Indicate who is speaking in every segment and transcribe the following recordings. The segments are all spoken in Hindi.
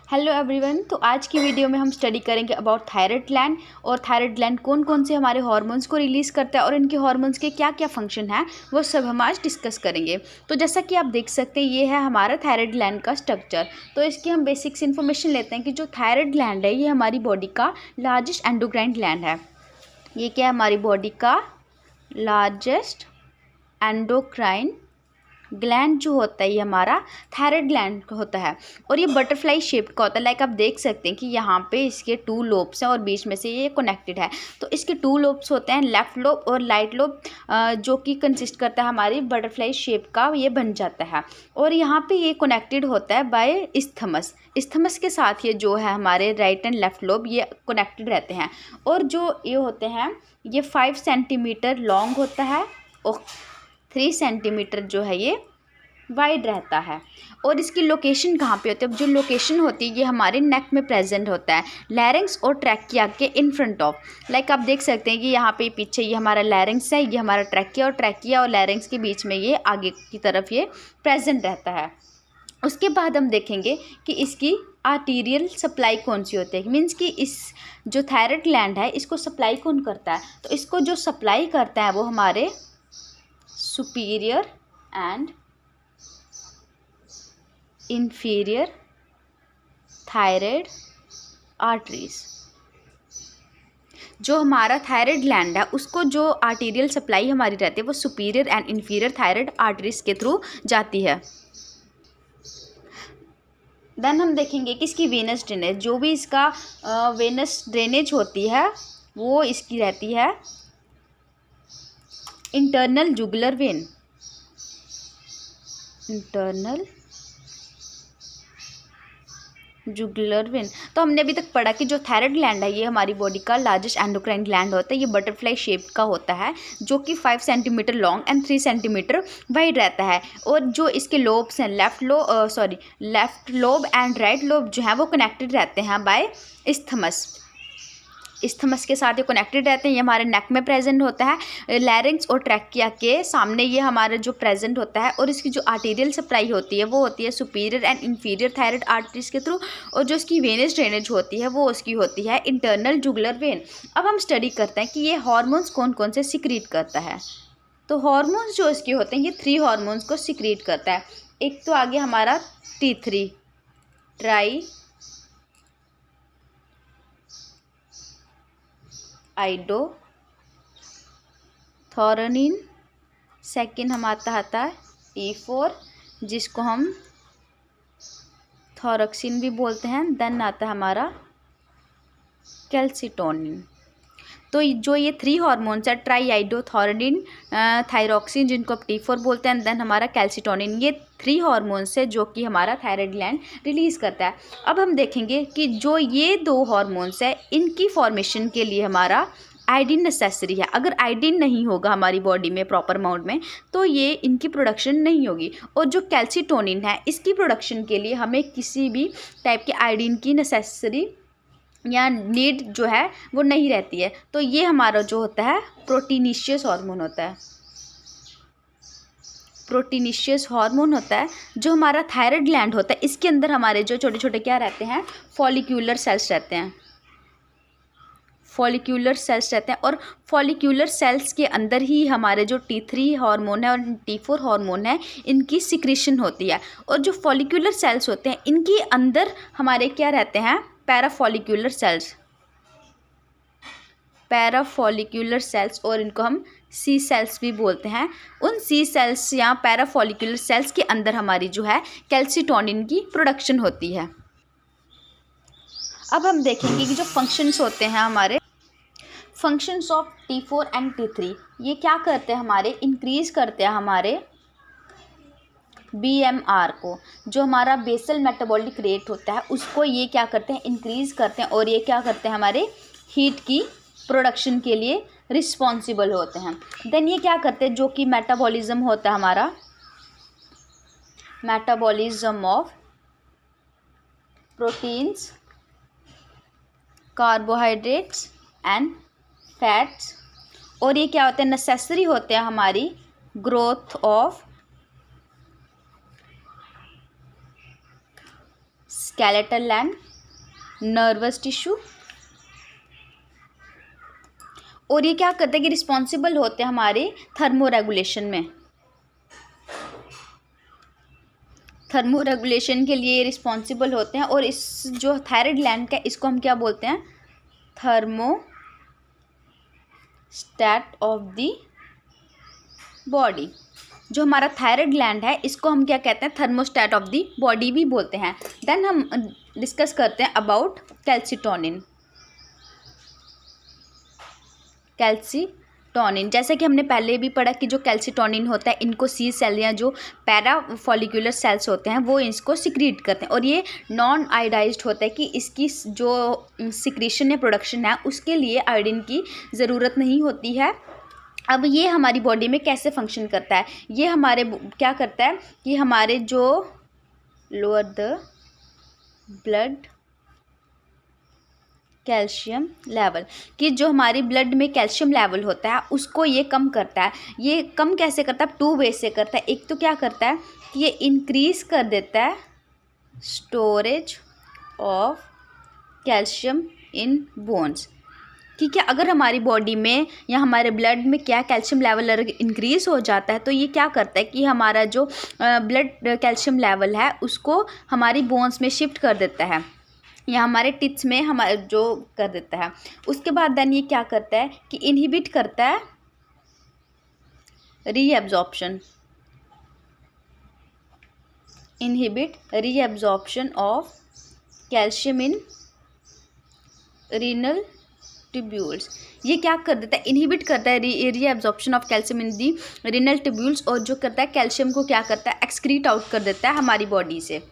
Speaker 1: Hello everyone. तो आज की वीडियो में हम स्टडी करेंगे अबाउट थायराइड ग्लैंड और थायराइड ग्लैंड कौन कौन से हमारे हार्मोन्स को रिलीज़ करता है और इनके हार्मोन्स के क्या क्या फंक्शन है वो सब हम आज डिस्कस करेंगे। तो जैसा कि आप देख सकते हैं ये है हमारा थायराइड ग्लैंड का स्ट्रक्चर। तो इसकी हम बेसिक्स इन्फॉर्मेशन लेते हैं कि जो थायराइड ग्लैंड है ये हमारी बॉडी का लार्जेस्ट एंडोक्राइन ग्लैंड है। ये क्या है, हमारी बॉडी का लार्जेस्ट एंडोक्राइन ग्लैंड जो होता है ये हमारा थायराइड ग्लैंड होता है और ये बटरफ्लाई शेप्ड का होता है। लाइक आप देख सकते हैं कि यहाँ पे इसके 2 लोब्स हैं और बीच में से ये कनेक्टेड है। तो इसके 2 लोब्स होते हैं, लेफ्ट लोब और राइट लोब, जो कि कंसिस्ट करता है हमारी बटरफ्लाई शेप का, ये बन जाता है। और यहाँ पे ये कनेक्टेड होता है बाय इस्थमस। इस्थमस के साथ ये जो है हमारे राइट एंड लेफ्ट लोब ये कनेक्टेड रहते हैं। और जो ये होते हैं ये 5 सेंटीमीटर लॉन्ग होता है और 3 सेंटीमीटर जो है ये वाइड रहता है। और इसकी लोकेशन कहाँ पे होती है? अब जो लोकेशन होती है ये हमारे नेक में प्रेजेंट होता है, लैरिंक्स और ट्रैकिया के इन फ्रंट ऑफ। लाइक आप देख सकते हैं कि यहाँ पे पीछे ये हमारा लैरिंक्स है, ये हमारा ट्रैकिया, और ट्रैकिया और लैरिंक्स के बीच में ये आगे की तरफ ये प्रेजेंट रहता है। उसके बाद हम देखेंगे कि इसकी आर्टीरियल सप्लाई कौन सी होती है, मीन्स कि इस जो थायराइड ग्लैंड है इसको सप्लाई कौन करता है। तो इसको जो सप्लाई करता है वो हमारे superior and inferior thyroid arteries. जो हमारा थायराइड ग्लैंड है उसको जो आर्टीरियल सप्लाई हमारी रहती है वो superior and inferior thyroid arteries के थ्रू जाती है। देन हम देखेंगे कि इसकी वेनस ड्रेनेज, जो भी इसका वेनस ड्रेनेज होती है वो इसकी रहती है internal jugular vein. Internal jugular vein. तो हमने अभी तक पढ़ा कि जो थायराइड ग्लैंड है ये हमारी बॉडी का लार्जेस्ट एंडोक्राइन ग्लैंड होता है। ये बटरफ्लाई शेप का होता है जो कि 5 centimetre long and 3 centimetre wide रहता है। और जो इसके लोब्स हैं left lobe and right lobe जो है वो कनेक्टेड रहते हैं बाय इस्थमस। इस्थमस के साथ ये कनेक्टेड रहते हैं। ये हमारे नेक में प्रेजेंट होता है, लैरिंक्स और ट्रैकिया के सामने ये हमारा जो प्रेजेंट होता है। और इसकी जो आर्टीरियल सप्लाई होती है वो होती है superior and inferior thyroid arteries के थ्रू। और जो इसकी वेनस ड्रेनेज होती है वो उसकी होती है इंटरनल जुगुलर वेन। अब हम स्टडी करते हैं कि ये हार्मोन्स कौन कौन से सिक्रीट करता है। तो हार्मोन्स जो इसके होते हैं ये 3 हार्मोन्स को सिक्रीट करता है। एक तो आगे हमारा T3 ट्राई आइडोथोरनिन, सेकेंड हम आता है T4 जिसको हम थोरक्सिन भी बोलते हैं। देन आता है हमारा कैल्सिटोनिन। तो जो ये 3 हार्मोन्स है, ट्राई आइडोथोरनिन, थायरॉक्सिन जिनको आप T4 बोलते हैं, देन हमारा कैल्सिटोनिन, ये 3 हार्मोन्स है जो कि हमारा थायराइड ग्लैंड रिलीज़ करता है। अब हम देखेंगे कि जो ये 2 हार्मोन्स है इनकी फॉर्मेशन के लिए हमारा आयोडीन नेसेसरी है। अगर आयोडीन नहीं होगा हमारी बॉडी में प्रॉपर अमाउंट में तो ये इनकी प्रोडक्शन नहीं होगी। और जो कैल्सिटोनिन है इसकी प्रोडक्शन के लिए हमें किसी भी टाइप के आयोडीन की नेसेसरी या नीड जो है वो नहीं रहती है। तो ये हमारा जो होता है प्रोटीनिशियस हार्मोन होता है। प्रोटीनिशियस हार्मोन होता है जो हमारा थायराइड ग्लैंड होता है। इसके अंदर हमारे जो छोटे छोटे क्या रहते हैं, फॉलिक्यूलर सेल्स रहते हैं। फॉलिक्यूलर सेल्स रहते हैं और फॉलिक्यूलर सेल्स के अंदर ही हमारे जो T3 हार्मोन है और T4 हार्मोन है इनकी सिक्रीशन होती है। और जो फॉलिक्यूलर सेल्स होते हैं इनके अंदर हमारे क्या रहते हैं, पैराफॉलिक्यूलर सेल्स। पैराफॉलिक्यूलर सेल्स, और इनको हम सी सेल्स भी बोलते हैं। उन सी सेल्स या पैराफॉलिक्यूलर सेल्स के अंदर हमारी जो है कैल्सिटोनिन की प्रोडक्शन होती है। अब हम देखेंगे कि जो फंक्शंस होते हैं हमारे functions of T4 and T3, ये क्या करते हैं, हमारे इंक्रीज करते हैं हमारे BMR को, जो हमारा बेसल मेटाबॉलिक रेट होता है उसको ये क्या करते हैं, इंक्रीज करते हैं। और ये क्या करते हैं, हमारे हीट की प्रोडक्शन के लिए रिस्पॉन्सिबल होते हैं। देन ये क्या करते हैं, जो कि मेटाबॉलिज्म होता है हमारा, metabolism of proteins, carbohydrates and fats. और ये क्या होते हैं, नेसेसरी होते हैं हमारी growth of skeletal and nervous tissue. और ये क्या करते हैं कि रिस्पॉन्सिबल होते हैं हमारे थर्मो रेगुलेशन में, थर्मो रेगुलेशन के लिए रिस्पॉन्सिबल होते हैं। और इस जो थायराइड ग्लैंड का इसको हम क्या बोलते हैं, थर्मोस्टेट ऑफ द बॉडी। जो हमारा थायराइड ग्लैंड है इसको हम क्या कहते हैं, थर्मोस्टेट ऑफ द बॉडी भी बोलते हैं। देन हम डिस्कस करते हैं अबाउट कैल्सिटोनिन। कैल्सिटोनिन जैसे कि हमने पहले भी पढ़ा कि जो कैल्सिटोनिन होता है इनको सी सेल या जो पैरा फॉलिकुलर सेल्स होते हैं वो इसको सिक्रीट करते हैं। और ये नॉन आयोडाइज्ड होता है कि इसकी जो सिक्रीशन या प्रोडक्शन है उसके लिए आयोडीन की ज़रूरत नहीं होती है। अब ये हमारी बॉडी में कैसे फंक्शन करता है, ये हमारे क्या करता है कि हमारे जो lower the blood calcium level, कि जो हमारी ब्लड में कैल्शियम लेवल होता है उसको ये कम करता है। ये कम कैसे करता है, 2 वे से करता है। एक तो क्या करता है कि ये इंक्रीज कर देता है storage of calcium in bones, कि क्या अगर हमारी बॉडी में या हमारे ब्लड में क्या कैल्शियम लेवल इंक्रीज़ हो जाता है तो ये क्या करता है कि हमारा जो ब्लड कैल्शियम लेवल है उसको हमारी बोन्स में शिफ्ट कर देता है या हमारे टिट्स में हमारे जो कर देता है। उसके बाद देन ये क्या करता है कि इनहिबिट करता है reabsorption, inhibit reabsorption of calcium in renal tubules. ये क्या कर देता है, इनहिबिट करता है reabsorption of calcium in the renal tubules. और जो करता है कैल्शियम को क्या करता है, एक्सक्रीट आउट कर देता है हमारी बॉडी से।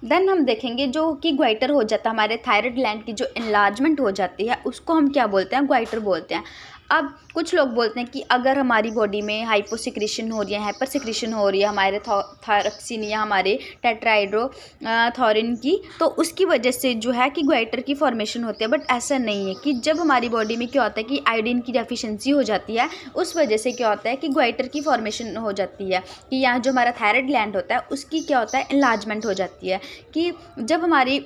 Speaker 1: देन हम देखेंगे जो कि ग्वाइटर हो जाता है, हमारे थायराइड ग्लैंड की जो एनलार्जमेंट हो जाती है उसको हम क्या बोलते हैं, ग्वाइटर बोलते हैं। अब कुछ लोग बोलते हैं कि अगर हमारी बॉडी में हाइपोसिक्रेशन हो रही है, हाइपर सिक्रेशन हो रही है हमारे थायरॉक्सिन या हमारे टेट्राहाइड्रोथोरिन की, तो उसकी वजह से जो है कि ग्वाइटर की फॉर्मेशन होती है। बट ऐसा नहीं है कि जब हमारी बॉडी में क्या होता है कि आयोडीन की डेफिशिएंसी हो जाती है उस वजह से क्या होता है कि ग्वाइटर की फॉर्मेशन हो जाती है, कि यहाँ जो हमारा थायराइड ग्लैंड होता है उसकी क्या होता है, एनलार्जमेंट हो जाती है। कि जब हमारी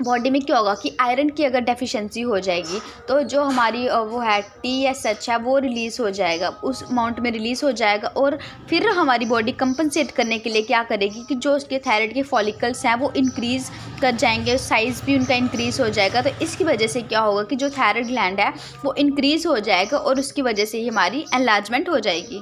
Speaker 1: बॉडी में क्या होगा कि आयरन की अगर डेफिशिएंसी हो जाएगी तो जो हमारी वो है TSH है वो रिलीज़ हो जाएगा, उस अमाउंट में रिलीज़ हो जाएगा। और फिर हमारी बॉडी कंपनसेट करने के लिए क्या करेगी कि जो उसके थायराइड के फॉलिकल्स हैं वो इंक्रीज़ कर जाएंगे, साइज़ भी उनका इंक्रीज़ हो जाएगा। तो इसकी वजह से क्या होगा कि जो थायराइड ग्लैंड है वो इंक्रीज़ हो जाएगा और उसकी वजह से ही हमारी एनलार्जमेंट हो जाएगी।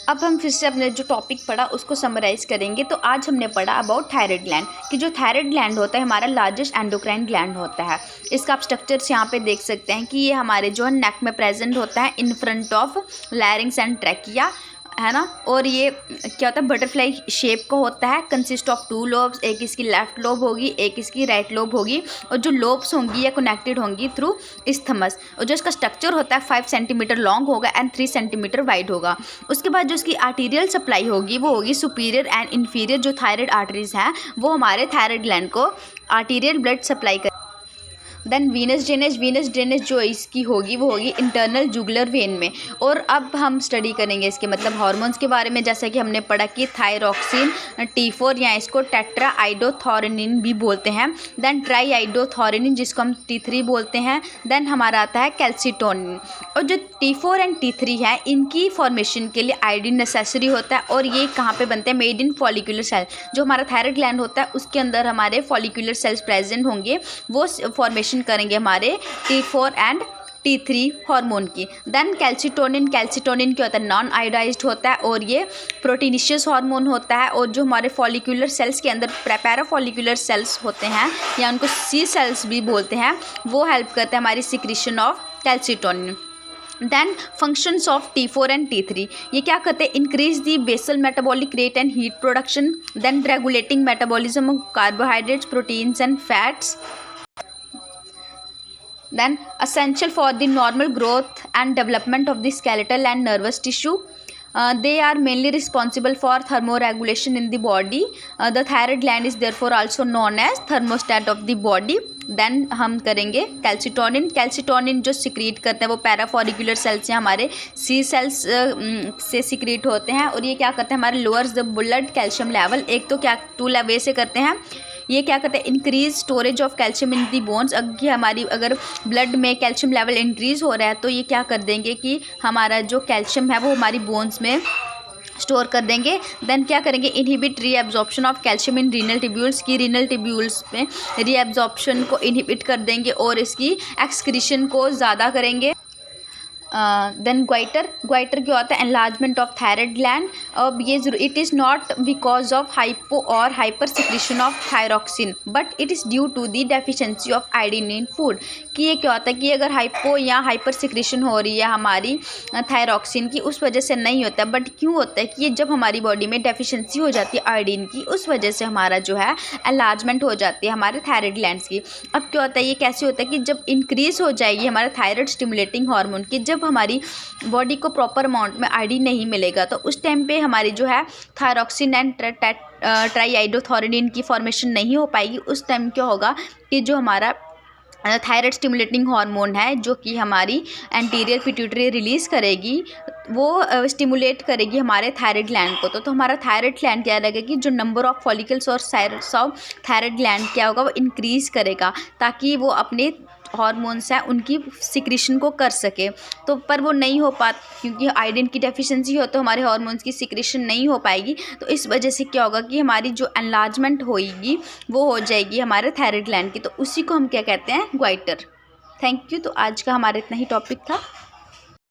Speaker 1: अब हम फिर से अपने जो टॉपिक पढ़ा उसको समराइज़ करेंगे। तो आज हमने पढ़ा अबाउट थायराइड ग्लैंड, कि जो थायराइड ग्लैंड होता है हमारा लार्जेस्ट एंडोक्राइन ग्लैंड होता है। इसका आप स्ट्रक्चर्स यहाँ पे देख सकते हैं कि ये हमारे जो है नेक में प्रेजेंट होता है in front of लैरिंग्स and trachea, है ना। और ये क्या होता है, बटरफ्लाई शेप का होता है, कंसिस्ट ऑफ 2 लोब्स, एक इसकी लेफ्ट लोब होगी, एक इसकी राइट लोब होगी। और जो लोब्स होंगी या कनेक्टेड होंगी थ्रू इस्थमस। और जो इसका स्ट्रक्चर होता है 5 सेंटीमीटर लॉन्ग होगा एंड 3 सेंटीमीटर वाइड होगा। उसके बाद जो इसकी आर्टीरियल सप्लाई होगी वो होगी सुपीरियर एंड इन्फीरियर। जो थायराइड आर्टरीज हैं वो हमारे थायराइड ग्लैंड को आर्टीरियल ब्लड सप्लाई कर। देन वीनस ड्रेनेज जो इसकी होगी वो होगी इंटरनल जुगुलर वेन में। और अब हम स्टडी करेंगे इसके मतलब हार्मोन्स के बारे में, जैसा कि हमने पढ़ा कि थायरॉक्सिन, T4 या इसको टेट्राआइडोथोरिनिन भी बोलते हैं। देन ट्राईआइडोथोरिनिन जिसको हम T3 बोलते हैं। देन हमारा आता है कैल्सिटोनिन। और जो T4 एंड T3 है इनकी फॉर्मेशन के लिए आयोडीन नेसेसरी होता है। और ये कहाँ पे बनते हैं, मेड इन फॉलिकुलर सेल। जो हमारा थायराइड ग्लैंड होता है उसके अंदर हमारे फॉलिकुलर सेल्स प्रेजेंट होंगे, वो फॉर्मेशन करेंगे हमारे T4 एंड T3 हार्मोन की। देन कैल्सिटोनिन क्या होता है, नॉन आयोडाइज्ड होता है और ये प्रोटीनिशियस हार्मोन होता है। और जो हमारे फॉलिकुलर सेल्स के अंदर पैराफॉलिकुलर सेल्स होते हैं या उनको C सेल्स भी बोलते हैं, वो हेल्प करते हैं हमारी secretion of calcitonin. Then functions of T4 and T3, ये क्या करते हैं, increase the basal metabolic rate and heat production. Then regulating metabolism of carbohydrates, proteins and fats. Then essential for the normal growth and development of the skeletal and nervous tissue. they are mainly responsible for thermoregulation in the body. The thyroid gland is therefore also known as thermostat of the body. Then हम करेंगे कैल्सिटोनिन जो सिक्रीट करते हैं वो पैराफॉलिकुलर सेल्स हैं हमारे सी सेल्स से सिक्रीट होते हैं और ये क्या करते हैं हमारे lowers the blood calcium level. एक तो क्या टू वे से करते हैं, ये क्या करते हैं increase storage of calcium in the bones. अगर ब्लड में कैल्शियम लेवल इंक्रीज हो रहा है तो ये क्या कर देंगे कि हमारा जो कैल्शियम है वो हमारी बोन्स में स्टोर कर देंगे। देन क्या करेंगे inhibit reabsorption of calcium in renal tubules की रीनल ट्यूब्यूल्स में रीएब्जॉर्प्शन को इनहिबिट कर देंगे और इसकी एक्सक्रीशन को ज़्यादा करेंगे। देन ग्वाइटर क्या होता है एनलार्जमेंट ऑफ थायराइड ग्लैंड। अब ये it is not because of hypo और hyper secretion of thyroxine but it is due to the deficiency of iodine in food. कि ये क्या होता है कि अगर हाइपो या हाइपर सिक्रीशन हो रही है हमारी थायरॉक्सिन की उस वजह से नहीं होता, बट क्यों होता है कि ये जब हमारी बॉडी में डेफिशिएंसी हो जाती है आयोडीन की उस वजह से हमारा जो है एनलार्जमेंट हो जाती है हमारे थायराइड ग्लैंड्स की। अब क्या होता है ये कैसे होता है कि जब इंक्रीज़ हो जाएगी हमारे थायराइड स्टिमुलेटिंग हार्मोन की, जब हमारी बॉडी को प्रॉपर अमाउंट में आयोडीन नहीं मिलेगा तो उस टाइम पे हमारी जो है थायरॉक्सिन एंड ट्राईआइडोथोरिडीन की फॉर्मेशन नहीं हो पाएगी। उस टाइम क्या होगा कि जो हमारा थायराइड स्टिमुलेटिंग हार्मोन है जो कि हमारी एंटीरियर पिट्यूटरी रिलीज़ करेगी वो स्टिमुलेट करेगी हमारे थायराइड ग्लैंड को। तो हमारा थायराइड ग्लैंड क्या रहेगा कि जो नंबर ऑफ फॉलिकल्स और साइज ऑफ थायराइड ग्लैंड क्या होगा वो इंक्रीज़ करेगा ताकि वो अपने हार्मोन्स हैं उनकी सिक्रीशन को कर सके। तो पर वो नहीं हो पाता क्योंकि आयोडीन की डेफिशिएंसी हो तो हमारे हार्मोन्स की सिक्रीशन नहीं हो पाएगी। तो इस वजह से क्या होगा कि हमारी जो एनलार्जमेंट होएगी वो हो जाएगी हमारे थायराइड ग्लैंड की। तो उसी को हम क्या कहते हैं ग्वाइटर। Thank you. तो आज का हमारा इतना ही टॉपिक था।